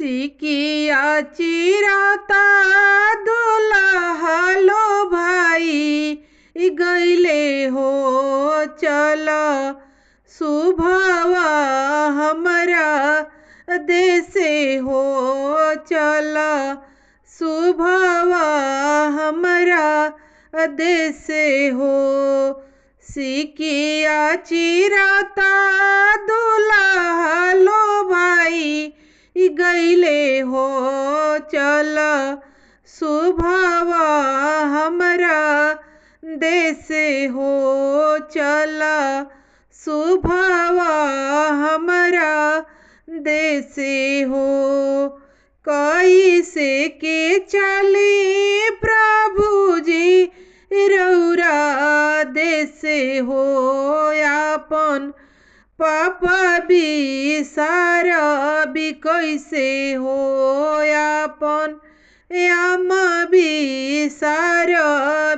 सिकिया चिराता दुल्हा लो भाई गईले हो चल सुभावा हमरा देसे हो चल सुभावा हमरा देसे हो सिकिया चिराता दुल्हा लो भाई गईले हो चल सुभावा हमरा देसे हो चल सुभावा हमरा देसे हो कैसे के चली प्रभु जी रौरा देसे हो आपन पापा बिसार भी कैसे हो आपन आमा बिसार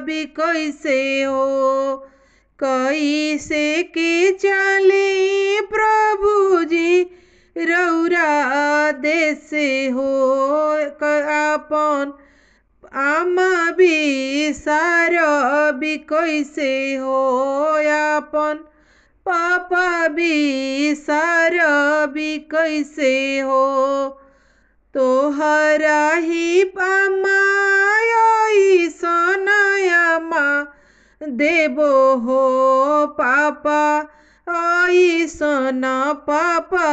भी कैसे हो कैसे के चली प्रभु जी रौरा देसे हो आपन आमा बिसार भी कैसे हो आपन पापा बिसार भी कैसे हो तोहरा ही पामाई सोनायामा देबो हो पापा आई सोना पापा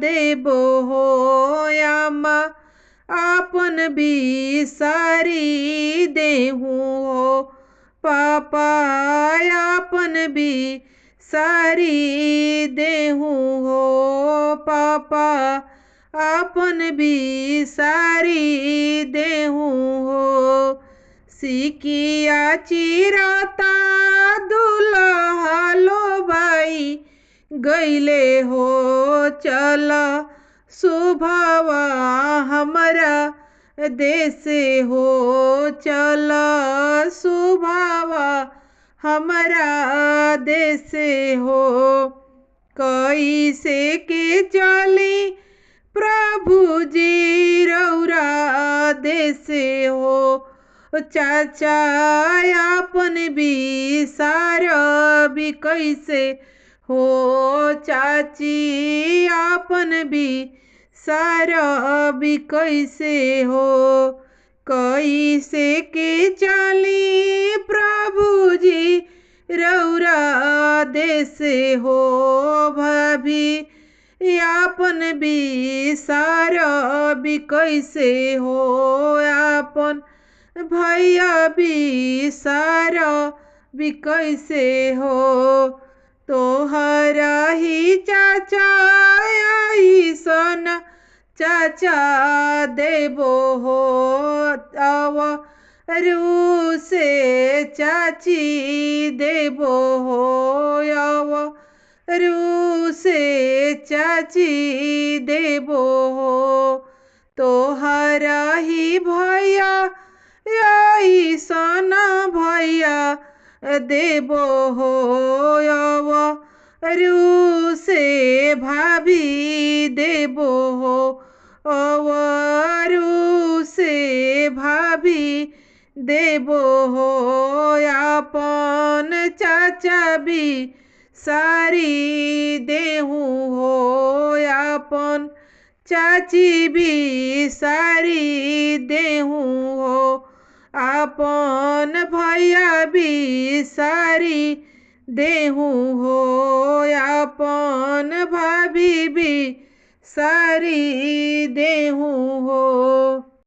देबो हो आमा आपन बिसारी देहूँ हो पापा आपन भी सारी देहूँ हो पापा आपन भी सारी देहूँ हो सिकिया चिराता दुल्हा लो भाई गईले हो चल सुभावा हमरा देसे हो चल सुभावा हमरा देसे हो कैसे के चली प्रभु जी रौरा देसे हो चाचा आपन बिसार भी कैसे हो चाची आपन बिसार भी कैसे हो कैसे के चली प्रभु जी रौरा देसे हो भाभी आपन बिसार भी कैसे हो आपन भैया बिसार भी कैसे हो तोहरा ही चाचा आई सोना चाचा देबो हो अव रू से चाची देबो हो अव रू से चाची देबो हो तोहरा ही भैया आई सोना भैया देबो हो अव रू से भाभी देबो हो अवरू से भाभी देबो हो आपन चाचा भी सारी देहूँ हो आपन चाची भी सारी देहूँ हो आपन भैया भी सारी देहूँ हो आपन भाभी भी सारी देहूँ हो।